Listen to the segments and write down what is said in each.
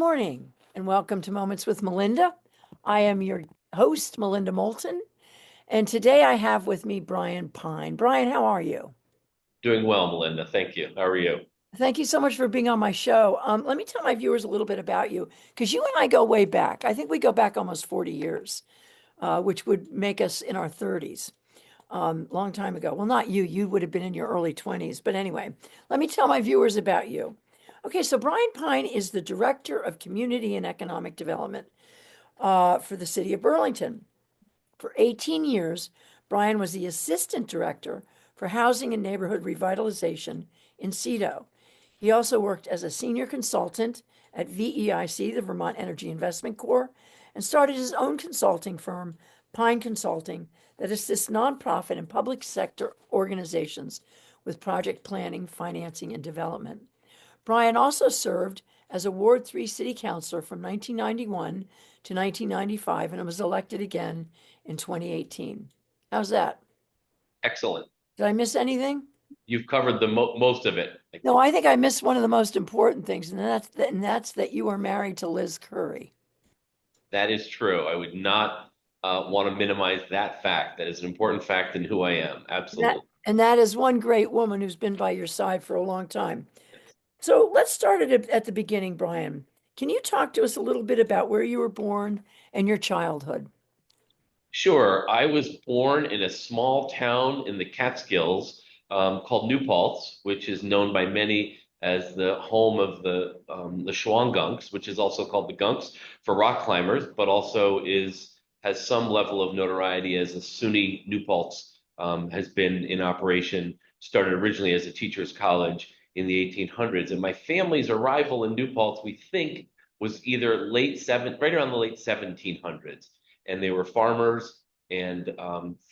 morning and welcome to Moments with Melinda. I am your host, Melinda Moulton, and today I have with me Brian Pine. Brian, how are you? Doing well, Melinda. Thank you. How are you? Thank you so much for being on my show. Let me tell my viewers a little bit about you because you and I go way back. I think we go back almost 40 years, which would make us in our 30s. Long time ago. Well, not you. You would have been in your early 20s. But anyway, let me tell my viewers about you. Okay, so Brian Pine is the Director of Community and Economic Development for the city of Burlington. For 18 years, Brian was the Assistant Director for Housing and Neighborhood Revitalization in CEDO. He also worked as a senior consultant at VEIC, the Vermont Energy Investment Corps, and started his own consulting firm, Pine Consulting, that assists nonprofit and public sector organizations with project planning, financing, and development. Brian also served as a Ward 3 city councilor from 1991 to 1995 and was elected again in 2018. How's that? Excellent. Did I miss anything? You've covered the most of it. No, I think I missed one of the most important things, and that's that you are married to Liz Curry. That is true. I would not want to minimize that fact. That is an important fact in who I am. And that, Absolutely. and that is one great woman who's been by your side for a long time. So let's start at the beginning, Brian. Can you talk to us a little bit about where you were born and your childhood? Sure. I was born in a small town in the Catskills called New Paltz, which is known by many as the home of the Shwangunks, which is also called the Gunks for rock climbers, but also has some level of notoriety as a SUNY New Paltz has been in operation, started originally as a teacher's college in the 1800s. And my family's arrival in New Paltz, we think, was either right around the late 1700s. And they were farmers and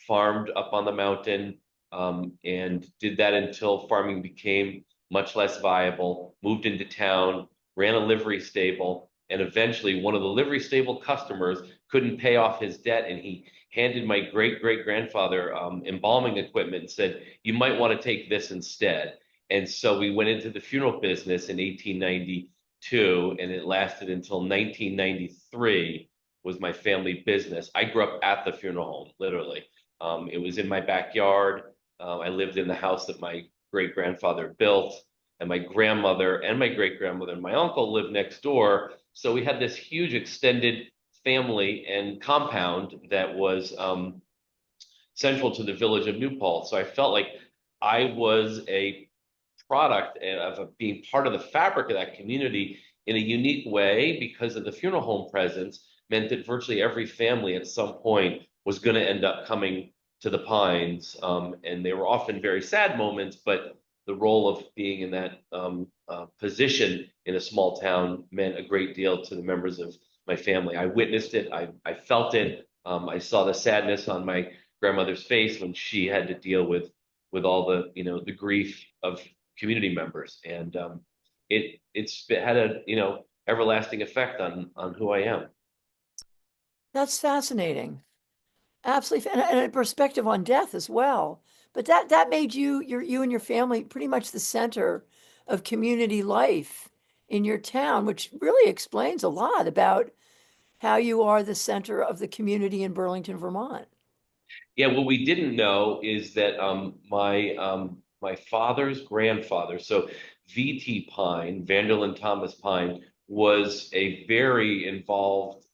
farmed up on the mountain and did that until farming became much less viable, moved into town, ran a livery stable, and eventually one of the livery stable customers couldn't pay off his debt, and he handed my great-great-grandfather embalming equipment and said, "You might want to take this instead." And so we went into the funeral business in 1892, and it lasted until 1993 was my family business. I grew up at the funeral home, literally. It was in my backyard. I lived in the house that my great-grandfather built, and my grandmother and my great-grandmother and my uncle lived next door. So we had this huge extended family and compound that was central to the village of New Paltz. So I felt like I was a product of being part of the fabric of that community in a unique way because of the funeral home presence meant that virtually every family at some point was going to end up coming to the Pines. And they were often very sad moments, but the role of being in that position in a small town meant a great deal to the members of my family. I witnessed it. I felt it. I saw the sadness on my grandmother's face when she had to deal with all the grief of community members. And it's had a everlasting effect on who I am. That's fascinating. Absolutely, and a perspective on death as well. But that made you and your family pretty much the center of community life in your town, which really explains a lot about how you are the center of the community in Burlington, Vermont. Yeah, what we didn't know is that my father's grandfather, so V.T. Pine, Vanderlyn Thomas Pine, was a very involved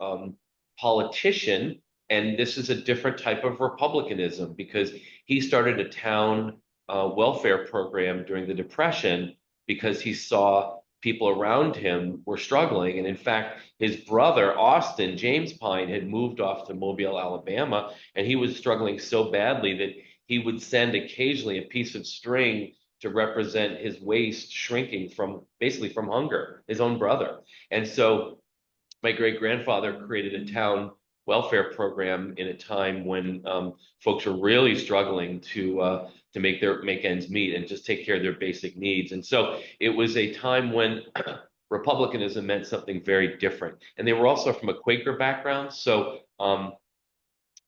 politician, and this is a different type of republicanism because he started a town welfare program during the Depression because he saw people around him were struggling. And in fact, his brother, Austin James Pine, had moved off to Mobile, Alabama, and he was struggling so badly that he would send occasionally a piece of string to represent his waist shrinking basically from hunger, his own brother. And so my great grandfather created a town welfare program in a time when folks were really struggling to make ends meet and just take care of their basic needs. And so it was a time when republicanism meant something very different. And they were also from a Quaker background, so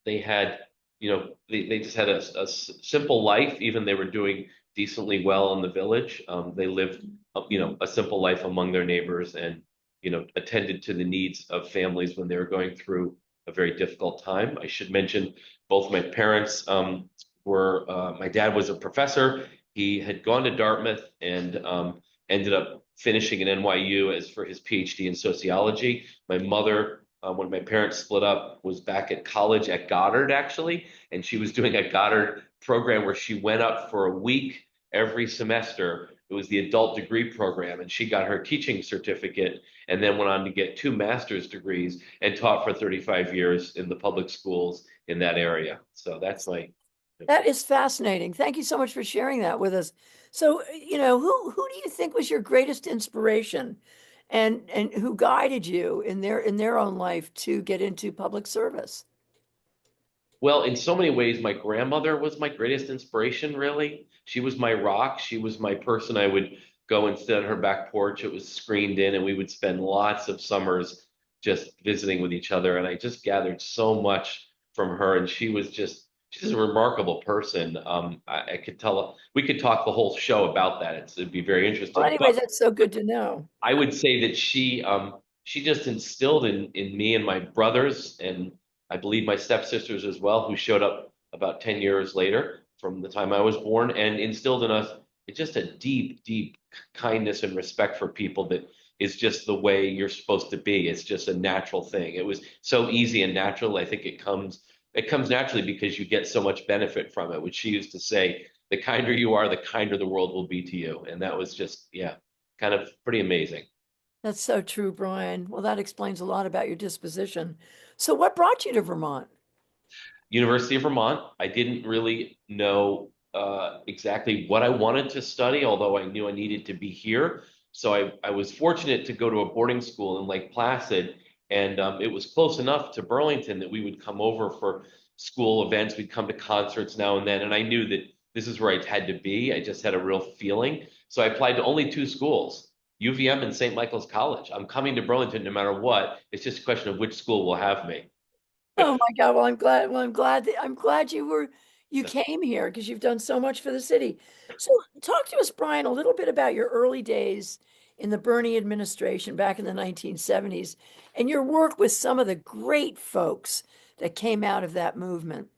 they had they just had a simple life. Even they were doing decently well in the village. They lived a simple life among their neighbors, and attended to the needs of families when they were going through a very difficult time. I should mention both my parents my dad was a professor. He had gone to Dartmouth and ended up finishing at NYU as for his PhD in sociology. My mother, when my parents split up, was back at college at Goddard actually, and she was doing a Goddard program where she went up for a week every semester. It was the adult degree program, and she got her teaching certificate and then went on to get 2 master's degrees and taught for 35 years in the public schools in that area. So that's my. That is fascinating. Thank you so much for sharing that with us. So, who do you think was your greatest inspiration and who guided you in their own life to get into public service? Well, in so many ways, my grandmother was my greatest inspiration, really. She was my rock. She was my person. I would go and sit on her back porch. It was screened in, and we would spend lots of summers just visiting with each other. And I just gathered so much from her. And she's a remarkable person. I could tell, we could talk the whole show about that. It'd be very Well, interesting. anyways, But that's so good to know. I would say that she just instilled in me and my brothers, and I believe my stepsisters as well, who showed up about 10 years later from the time I was born, and instilled in us just a deep, deep kindness and respect for people that is just the way you're supposed to be. It's just a natural thing. It was so easy and natural. I think it comes naturally because you get so much benefit from it, which she used to say, the kinder you are, the kinder the world will be to you. And that was just, yeah, kind of pretty amazing. That's so true, Brian. Well, that explains a lot about your disposition. So, what brought you to Vermont? University of Vermont. I didn't really know exactly what I wanted to study, although I knew I needed to be here. So I was fortunate to go to a boarding school in Lake Placid, and it was close enough to Burlington that we would come over for school events. We'd come to concerts now and then, and I knew that this is where I had to be. I just had a real feeling. So I applied to only 2 schools, UVM and St. Michael's College. I'm coming to Burlington no matter what. It's just a question of which school will have me. Oh my God. Well, I'm glad. Well, I'm glad you came here because you've done so much for the city. So talk to us, Brian, a little bit about your early days in the Bernie administration back in the 1970s and your work with some of the great folks that came out of that movement.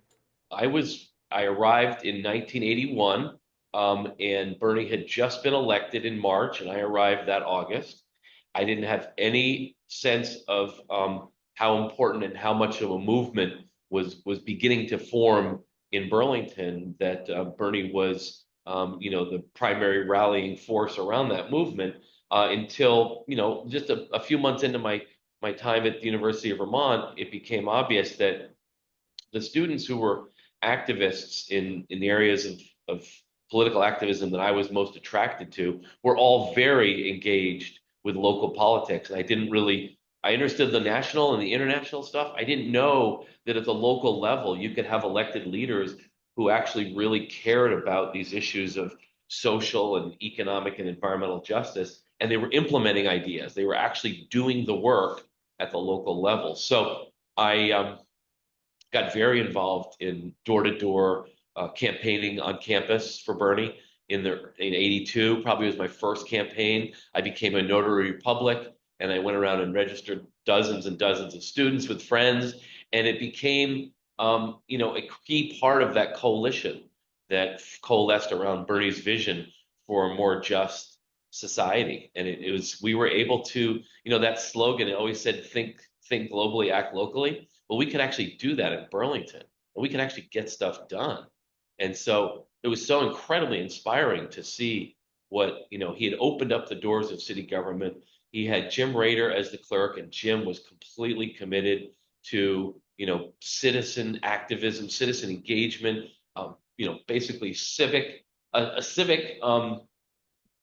I arrived in 1981, and Bernie had just been elected in March, and I arrived that August. I didn't have any sense of how important and how much of a movement was beginning to form in Burlington. That Bernie was, the primary rallying force around that movement until just a few months into my time at the University of Vermont, it became obvious that the students who were activists in the areas of political activism that I was most attracted to were all very engaged with local politics. And I understood the national and the international stuff. I didn't know that at the local level, you could have elected leaders who actually really cared about these issues of social and economic and environmental justice. And they were implementing ideas. They were actually doing the work at the local level. So I got very involved in door-to-door campaigning on campus for Bernie in '82. Probably was my first campaign. I became a notary public, and I went around and registered dozens and dozens of students with friends, and it became a key part of that coalition that coalesced around Bernie's vision for a more just society. And we were able to, that slogan, it always said, think globally, act locally. Well, we could actually do that in Burlington, and we can actually get stuff done. And so it was so incredibly inspiring to see what, he had opened up the doors of city government. He had Jim Rader as the clerk, and Jim was completely committed to, citizen activism, citizen engagement, basically a civic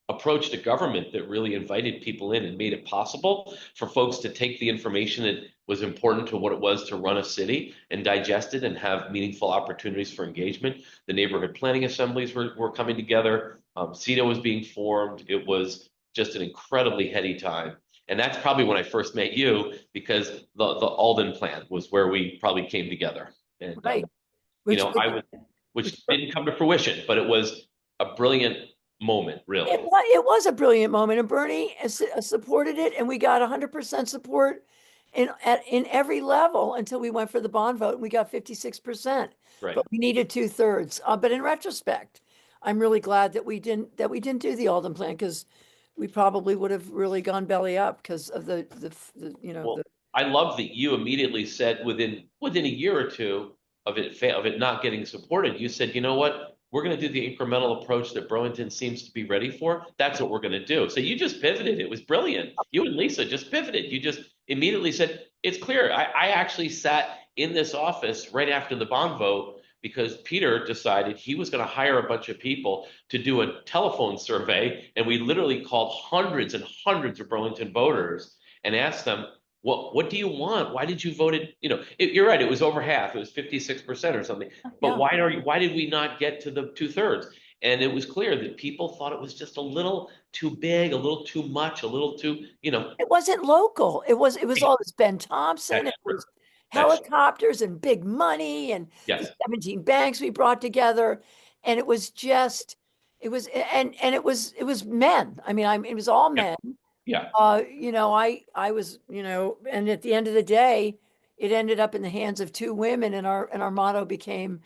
approach to government that really invited people in and made it possible for folks to take the information that was important to what it was to run a city and digest it and have meaningful opportunities for engagement. The neighborhood planning assemblies were coming together. CETA was being formed. It was just an incredibly heady time. And that's probably when I first met you, because the Alden plan was where we probably came together. And Right. you Which, know, I was, which which didn't come to fruition, but it was a brilliant, moment, really. It was a brilliant moment, and Bernie supported it, and we got 100% support in every level until we went for the bond vote, and we got 56%. Right. But we needed 2/3. But in retrospect, I'm really glad that we didn't do the Alden plan, because we probably would have really gone belly up because of the Well, I love that you immediately said within a year or two of it not getting supported, you said, you know what? We're going to do the incremental approach that Burlington seems to be ready for. That's what we're going to do. So you just pivoted. It was brilliant. You and Lisa just pivoted. You just immediately said, it's clear. I actually sat in this office right after the bond vote because Peter decided he was going to hire a bunch of people to do a telephone survey. And we literally called hundreds and hundreds of Burlington voters and asked them, what do you want? Why did you vote it? You're right. It was over half. It was 56% or something. But Yeah. why did we not get to the 2/3? And it was clear that people thought it was just a little too big, a little too much, a little too, It wasn't local. It was all this Ben Thompson. that's It true. was That's true. helicopters and big money and the Yes. 17 banks we brought together. And it was just, it was men. I mean, it was all Yeah. men. Yeah. I was, and at the end of the day, it ended up in the hands of two women, and our motto became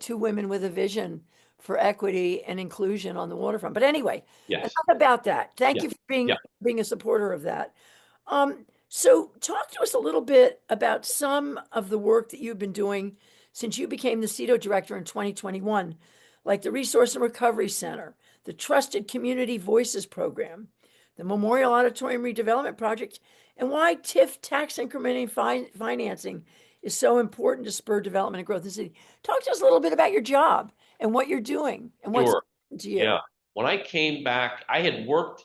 two women with a vision for equity and inclusion on the waterfront. But anyway, enough Yes. about that. Thank Yeah. you for Yeah. being a supporter of that. So talk to us a little bit about some of the work that you've been doing since you became the CETO director in 2021, like the Resource and Recovery Center, the Trusted Community Voices Program, the Memorial Auditorium Redevelopment Project, and why TIF tax incrementing financing is so important to spur development and growth in the city. Talk to us a little bit about your job and what you're doing and what's Sure. important to you. Yeah. When I came back, I had worked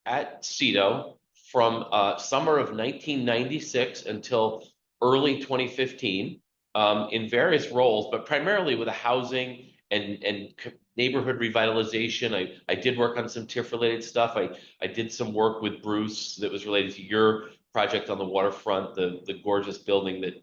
at CETO from summer of 1996 until early 2015 in various roles, but primarily with a housing and neighborhood revitalization. I did work on some TIF related stuff. I did some work with Bruce that was related to your project on the waterfront, the gorgeous building that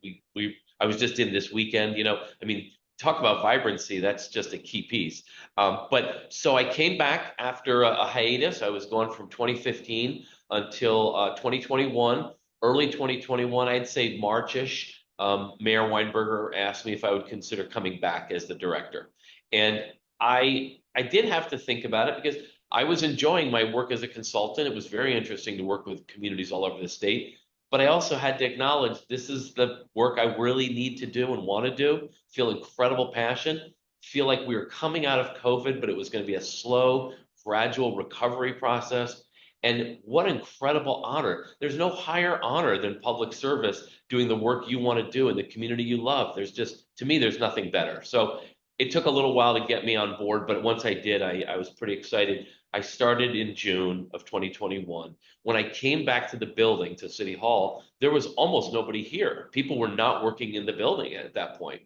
I was just in this weekend. I mean, talk about vibrancy. That's just a key piece. But so I came back after a hiatus. I was gone from 2015 until 2021, early 2021, I'd say Marchish. Mayor Weinberger asked me if I would consider coming back as the director. And I did have to think about it because I was enjoying my work as a consultant. It was very interesting to work with communities all over the state. But I also had to acknowledge this is the work I really need to do and want to do. Feel incredible passion. Feel like we were coming out of COVID, but it was going to be a slow, gradual recovery process. And what incredible honor. There's no higher honor than public service doing the work you want to do in the community you love. To me, there's nothing better. So it took a little while to get me on board, but once I did, I was pretty excited. I started in June of 2021. When I came back to the building, to City Hall, there was almost nobody here. People were not working in the building at that point,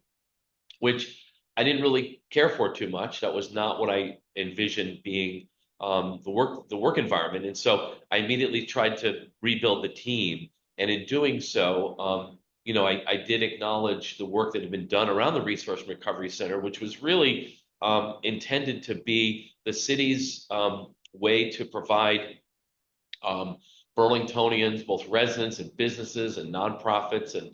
which I didn't really care for too much. That was not what I envisioned being the work environment. And so I immediately tried to rebuild the team. And in doing so, I did acknowledge the work that had been done around the Resource and Recovery Center, which was really intended to be the city's way to provide Burlingtonians, both residents and businesses and nonprofits and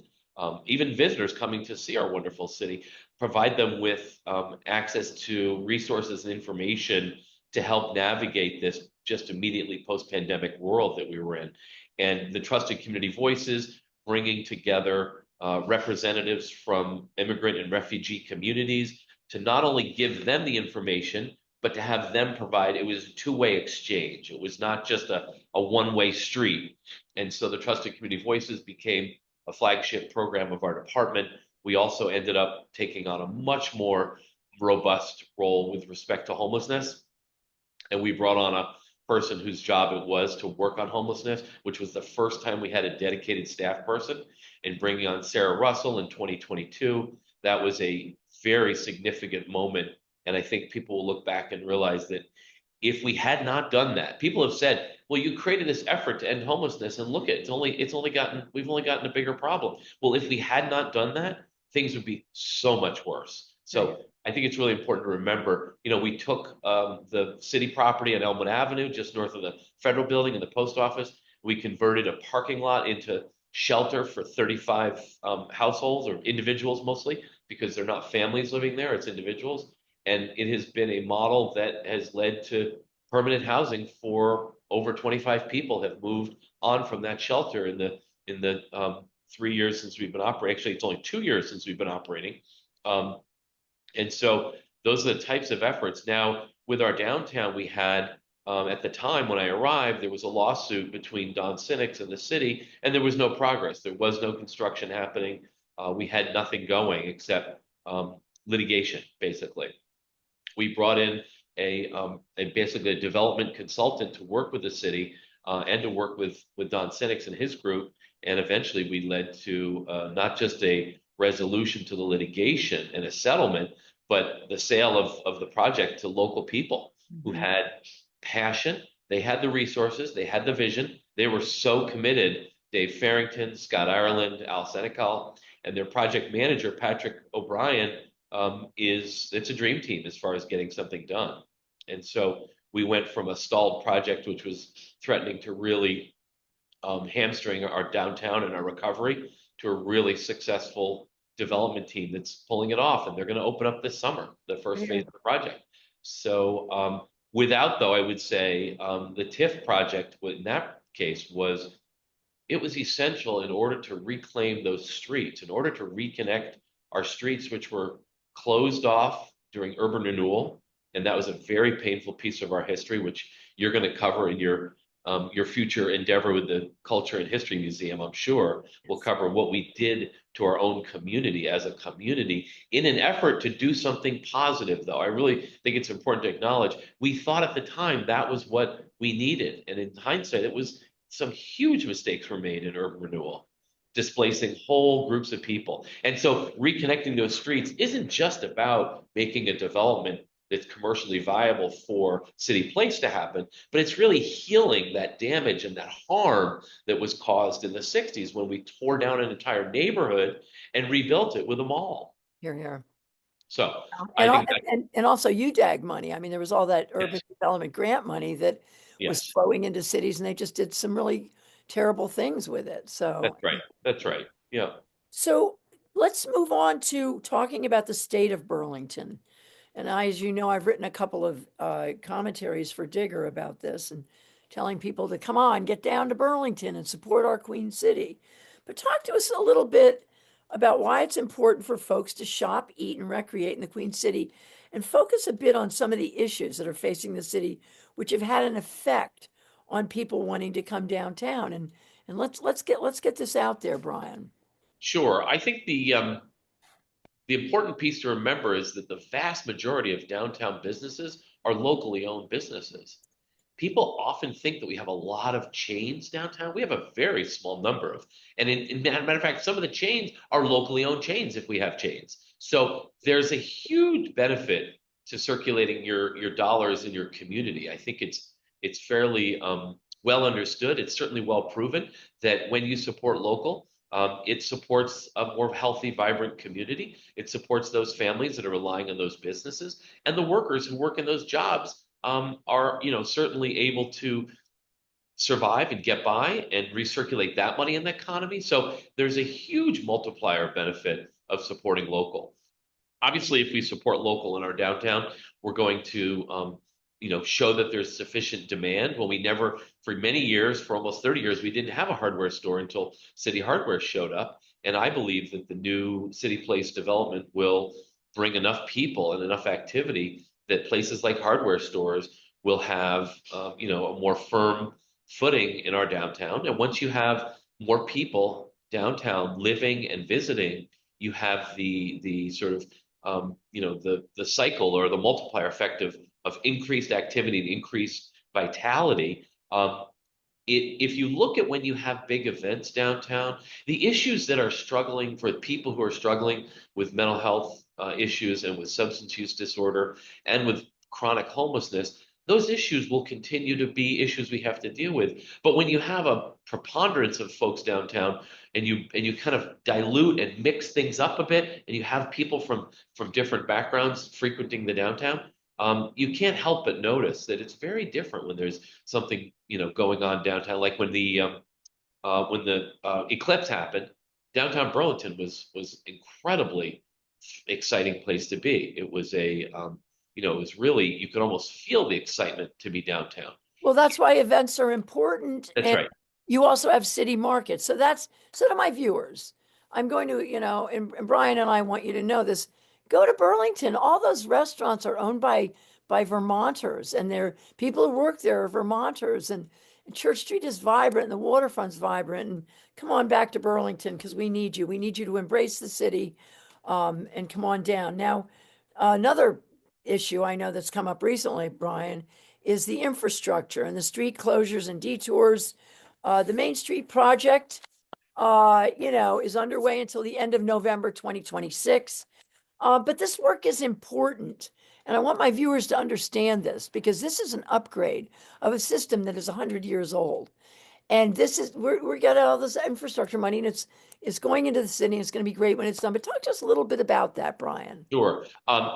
even visitors coming to see our wonderful city, provide them with access to resources and information to help navigate this just immediately post-pandemic world that we were in. And the Trusted Community Voices, bringing together representatives from immigrant and refugee communities to not only give them the information, but to have them provide. It was a two-way exchange. It was not just a one-way street. And so the Trusted Community Voices became a flagship program of our department. We also ended up taking on a much more robust role with respect to homelessness. And we brought on a person whose job it was to work on homelessness, which was the first time we had a dedicated staff person. And bringing on Sarah Russell in 2022, that was a very significant moment. And I think people will look back and realize that if we had not done that, people have said, well, you created this effort to end homelessness, and look, we've only gotten a bigger problem. Well, if we had not done that, things would be so much worse. So I think it's really important to remember, we took the city property on Elmwood Avenue, just north of the federal building and the post office. We converted a parking lot into shelter for 35 households or individuals mostly, because they're not families living there, it's individuals. And it has been a model that has led to permanent housing for over 25 people have moved on from that shelter in the 3 years since we've been operating. Actually, it's only 2 years since we've been operating. Um, and so those are the types of efforts. Now, with our downtown, we had, at the time when I arrived, there was a lawsuit between Don Sinnix and the city, and there was no progress. There was no construction happening. We had nothing going except litigation, basically. We brought in basically a development consultant to work with the city and to work with Don Sinnix and his group. And eventually we led to not just a resolution to the litigation and a settlement, but the sale of the project to local people who had passion. They had the resources, they had the vision. They were so committed. Dave Farrington, Scott Ireland, Al Senecal, and their project manager, Patrick O'Brien, it's a dream team as far as getting something done. And so we went from a stalled project, which was threatening to really hamstring our downtown and our recovery, to a really successful development team that's pulling it off. And they're going to open up this summer, the first phase of the project. So without, though, I would say the TIF project in that case it was essential in order to reclaim those streets, in order to reconnect our streets, which were closed off during urban renewal. And that was a very painful piece of our history, which you're going to cover in your future endeavor with the Culture and History Museum. I'm sure we'll cover what we did to our own community as a community in an effort to do something positive, though. I really think it's important to acknowledge we thought at the time that was what we needed. And in hindsight, it was some huge mistakes were made in urban renewal, displacing whole groups of people. And so reconnecting those streets isn't just about making a development that's commercially viable for City Place to happen, but it's really healing that damage and that harm that was caused in the 60s when we tore down an entire neighborhood and rebuilt it with a mall. Here. So And, I think and also UDAG money. I mean, there was all that urban yes, development grant money that was yes, flowing into cities, and they just did some really terrible things with it. that's right. That's right. Yeah. So let's move on to talking about the state of Burlington. And as you know, I've written a couple of commentaries for Digger about this and telling people to come on, get down to Burlington and support our Queen City. But talk to us a little bit about why it's important for folks to shop, eat, and recreate in the Queen City, and focus a bit on some of the issues that are facing the city, which have had an effect on people wanting to come downtown. And let's get this out there, Brian. Sure. I think the important piece to remember is that the vast majority of downtown businesses are locally owned businesses. People often think that we have a lot of chains downtown. We have a very small number of, and in matter of fact, some of the chains are locally owned chains if we have chains. So there's a huge benefit to circulating your dollars in your community. I think it's fairly well understood. It's certainly well proven that when you support local, it supports a more healthy, vibrant community. It supports those families that are relying on those businesses, and the workers who work in those jobs are, certainly able to survive and get by and recirculate that money in the economy. So there's a huge multiplier benefit of supporting local. Obviously, if we support local in our downtown, we're going to show that there's sufficient demand. Well, we never, for many years, for almost 30 years, we didn't have a hardware store until City Hardware showed up. And I believe that the new City Place development will bring enough people and enough activity that places like hardware stores will have, a more firm footing in our downtown. And once you have more people downtown living and visiting, you have the sort of, the cycle or the multiplier effect of increased activity and increased vitality. If you look at when you have big events downtown, the issues that are struggling for people who are struggling with mental health issues and with substance use disorder and with chronic homelessness, those issues will continue to be issues we have to deal with. But when you have a preponderance of folks downtown and you kind of dilute and mix things up a bit, and you have people from different backgrounds frequenting the downtown, you can't help but notice that it's very different when there's something, going on downtown. Like when the eclipse happened, downtown Burlington was incredibly exciting place to be. It was it was really, you could almost feel the excitement to be downtown. Well, that's why events are important. That's And right. you also have city markets. So to my viewers, I'm going to, and Brian and I want you to know this. Go to Burlington. All those restaurants are owned by Vermonters, and they're people who work there are Vermonters. And Church Street is vibrant, and the waterfront's vibrant. And come on back to Burlington because we need you. We need you to embrace the city, and come on down. Now, another issue I know that's come up recently, Brian, is the infrastructure and the street closures and detours. The Main Street project, is underway until the end of November 2026. But this work is important. And I want my viewers to understand this because this is an upgrade of a system that is 100 years old. And we're getting all this infrastructure money and it's going into the city. And it's going to be great when it's done. But talk to us a little bit about that, Brian. Sure.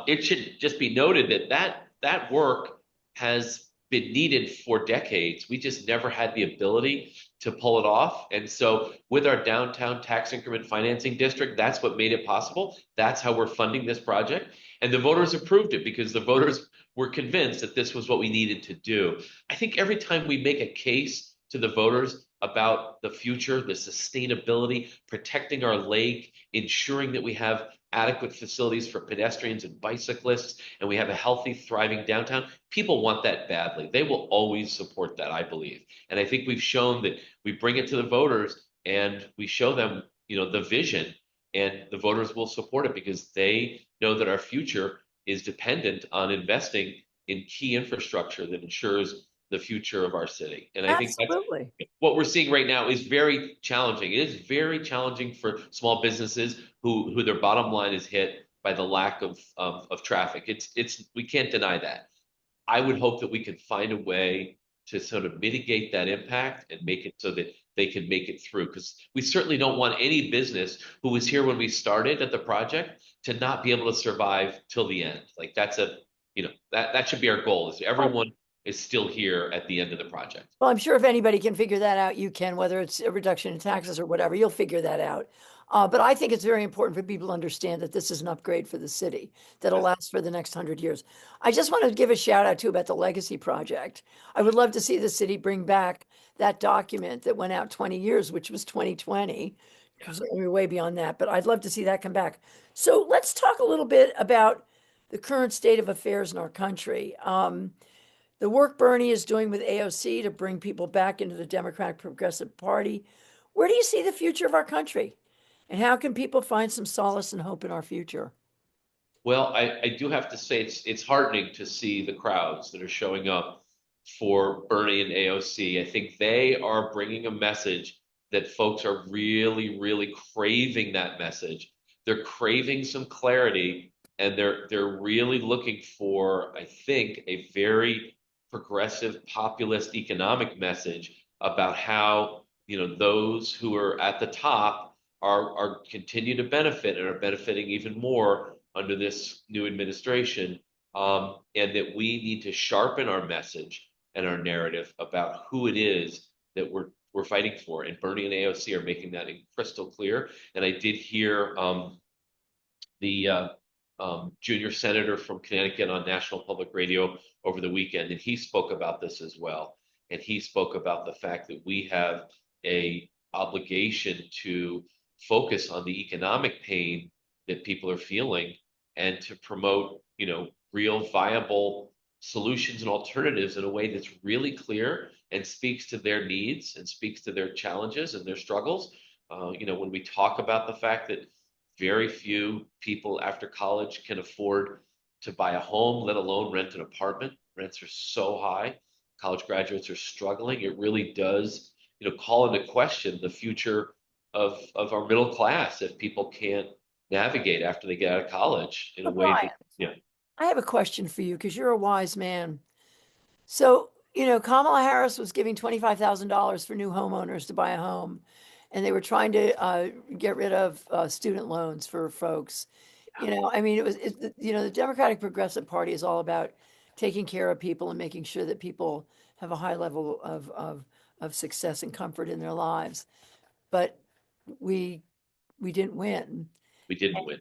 It should just be noted that work has been needed for decades. We just never had the ability to pull it off. And so with our downtown tax increment financing district, that's what made it possible. That's how we're funding this project. And the voters approved it because the voters were convinced that this was what we needed to do. I think every time we make a case to the voters about the future, the sustainability, protecting our lake, ensuring that we have adequate facilities for pedestrians and bicyclists, and we have a healthy, thriving downtown. People want that badly. They will always support that, I believe. And I think we've shown that we bring it to the voters and we show them, the vision, and the voters will support it because they know that our future is dependent on investing in key infrastructure that ensures the future of our city. And I think that's Absolutely. what we're seeing right now is very challenging. It is very challenging for small businesses who their bottom line is hit by the lack of traffic. It's we can't deny that. I would hope that we can find a way to sort of mitigate that impact and make it so that they can make it through. Because we certainly don't want any business who was here when we started at the project to not be able to survive till the end. Like that should be our goal, is everyone is still here at the end of the project. Well, I'm sure if anybody can figure that out, you can, whether it's a reduction in taxes or whatever, you'll figure that out. But I think it's very important for people to understand that this is an upgrade for the city that'll last for the next 100 years. I just want to give a shout out too about the Legacy Project. I would love to see the city bring back that document that went out 20 years, which was 2020. Because we're way beyond that, but I'd love to see that come back. So let's talk a little bit about the current state of affairs in our country. The work Bernie is doing with AOC to bring people back into the Democratic Progressive Party. Where do you see the future of our country? And how can people find some solace and hope in our future? Well, I do have to say it's heartening to see the crowds that are showing up for Bernie and AOC. I think they are bringing a message that folks are really, really craving that message. They're craving some clarity, and they're really looking for, I think, a very progressive populist economic message about how, those who are at the top are continue to benefit and are benefiting even more under this new administration, and that we need to sharpen our message and our narrative about who it is that we're fighting for. And Bernie and AOC are making that crystal clear. And I did hear the junior senator from Connecticut on National Public Radio over the weekend, and he spoke about this as well. And he spoke about the fact that we have a obligation to focus on the economic pain that people are feeling and to promote, real viable solutions and alternatives in a way that's really clear and speaks to their needs and speaks to their challenges and their struggles. When we talk about the fact that very few people after college can afford to buy a home, let alone rent an apartment. Rents are so high. College graduates are struggling. It really does, call into question the future of our middle class if people can't navigate after they get out of college in a But way Brian, that, I have a question for you because you're a wise man. So, Kamala Harris was giving $25,000 for new homeowners to buy a home, and they were trying to get rid of student loans for folks. I mean, the Democratic Progressive Party is all about taking care of people and making sure that people have a high level of success and comfort in their lives. But we we didn't win. We didn't win.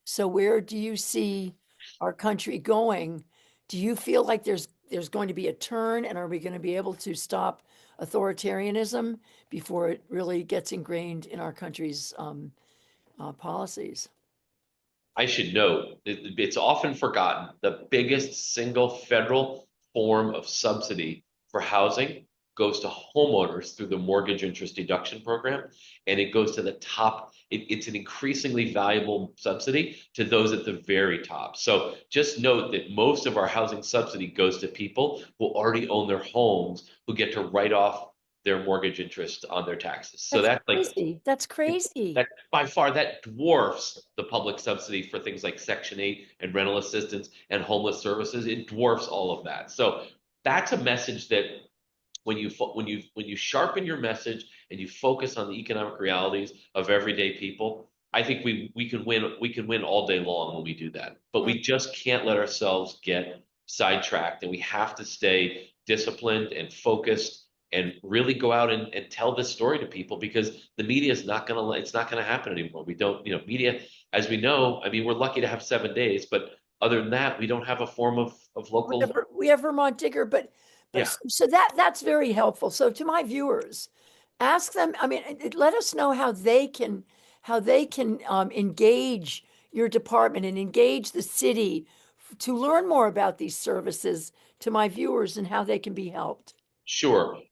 So where do you see our country going? Do you feel like there's going to be a turn, and are we going to be able to stop authoritarianism before it really gets ingrained in our country's policies? I should note, it's often forgotten, the biggest single federal form of subsidy for housing goes to homeowners through the mortgage interest deduction program, and it goes to the top. It's an increasingly valuable subsidy to those at the very top. So just note that most of our housing subsidy goes to people who already own their homes, who get to write off their mortgage interest on their taxes. So That's that's like crazy. That's crazy. that by far that dwarfs the public subsidy for things like Section 8 and rental assistance and homeless services. It dwarfs all of that. So that's a message that when you sharpen your message and you focus on the economic realities of everyday people, I think we can win all day long when we do that. But we just can't let ourselves get sidetracked, and we have to stay disciplined and focused and really go out and tell this story to people, because the media is not gonna it's not gonna happen anymore. We don't, media, as we know, I mean, we're lucky to have 7 days, but other than that, we don't have a form of We local. have, we have Vermont Digger, but Yeah, so that's very helpful. So to my viewers, ask them. I mean, let us know how they can engage your department and engage the city to learn more about these services to my viewers and how they can be helped. sure.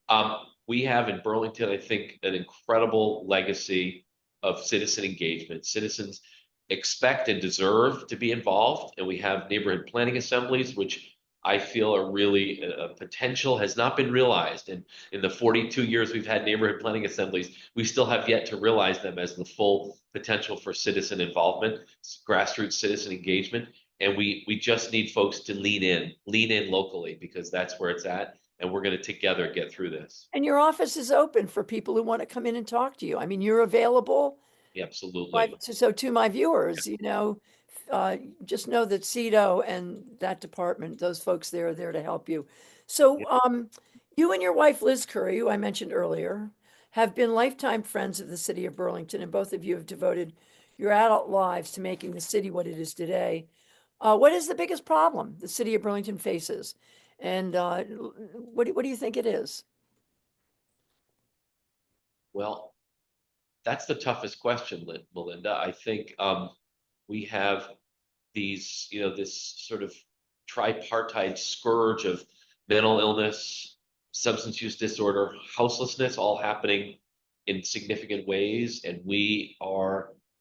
We have in Burlington, I think, an incredible legacy of citizen engagement. Citizens expect and deserve to be involved, and we have neighborhood planning assemblies, which I feel are really potential has not been realized. And in the 42 years we've had neighborhood planning assemblies, we still have yet to realize them as the full potential for citizen involvement, grassroots citizen engagement. And we just need folks to lean in locally, because that's where it's at, and we're going to together get through this. And your office is open for people who want to come in and talk to you. I mean, you're available. Absolutely. So to my viewers, uh, just know that CEDO and that department, those folks there are there to help you. So, Yeah. you and your wife, Liz Curry, who I mentioned earlier, have been lifetime friends of the city of Burlington, and both of you have devoted your adult lives to making the city what it is today. What is the biggest problem the city of Burlington faces? And what do you think it is? Well, that's the toughest question, Melinda. I think we have this sort of tripartite scourge of mental illness, substance use disorder, houselessness, all happening in significant ways. And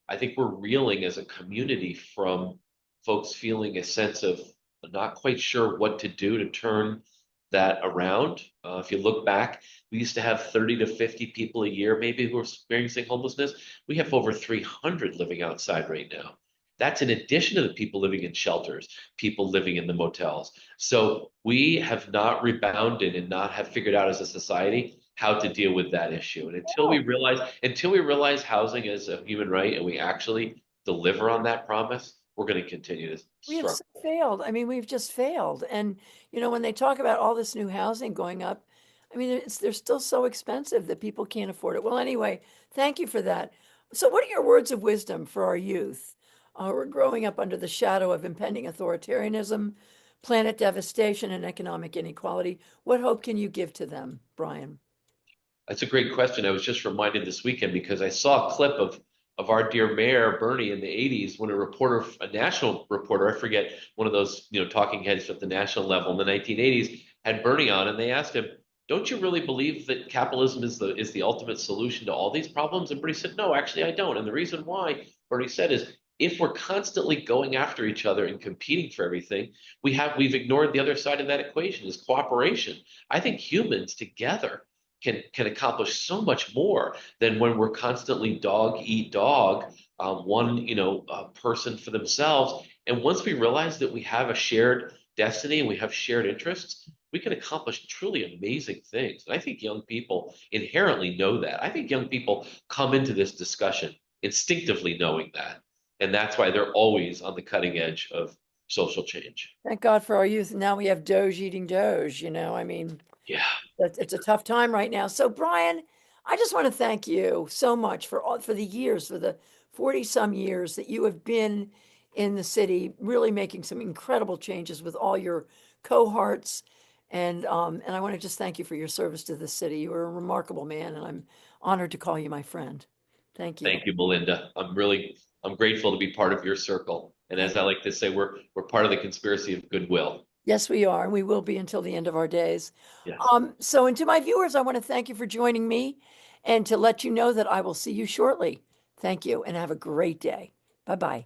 I think we're reeling as a community from folks feeling a sense of not quite sure what to do to turn that around. If you look back, we used to have 30 to 50 people a year, maybe, who are experiencing homelessness. We have over 300 living outside right now. That's in addition to the people living in shelters, people living in the motels. So we have not rebounded and not have figured out as a society how to deal with that issue. And until we realize housing is a human right and we actually deliver on that promise, we're going to continue to We have struggle. so failed. I mean, we've just failed. And, when they talk about all this new housing going up, I mean, they're still so expensive that people can't afford it. Well, anyway, thank you for that. So, what are your words of wisdom for our youth? We're growing up under the shadow of impending authoritarianism, planet devastation, and economic inequality. What hope can you give to them, Brian? That's a great question. I was just reminded this weekend because I saw a clip of our dear mayor Bernie in the 80s, when a national reporter, I forget, one of those talking heads at the national level in the 1980s, had Bernie on, and they asked him, "Don't you really believe that capitalism is the ultimate solution to all these problems?" And Bernie said, "No, actually, I don't. And the reason why," Bernie said, "is if we're constantly going after each other and competing for everything, we've ignored the other side of that equation, is cooperation. I think humans together can accomplish so much more than when we're constantly dog eat dog, one person for themselves. And once we realize that we have a shared destiny and we have shared interests, we can accomplish truly amazing things. And I think young people inherently know that. I think young people come into this discussion instinctively knowing that. And that's why they're always on the cutting edge of social change. Thank God for our youth. Now we have Doge eating Doge, I mean, Yeah. it's a tough time right now. So Brian, I just want to thank you so much for the years, for the 40 some years that you have been in the city, really making some incredible changes with all your cohorts. And I want to just thank you for your service to the city. You are a remarkable man, and I'm honored to call you my friend. Thank you. Thank you, Melinda. I'm grateful to be part of your circle. And as I like to say, we're part of the conspiracy of goodwill. Yes, we are, and we will be until the end of our days. Yes. And to my viewers, I want to thank you for joining me and to let you know that I will see you shortly. Thank you and have a great day. Bye-bye.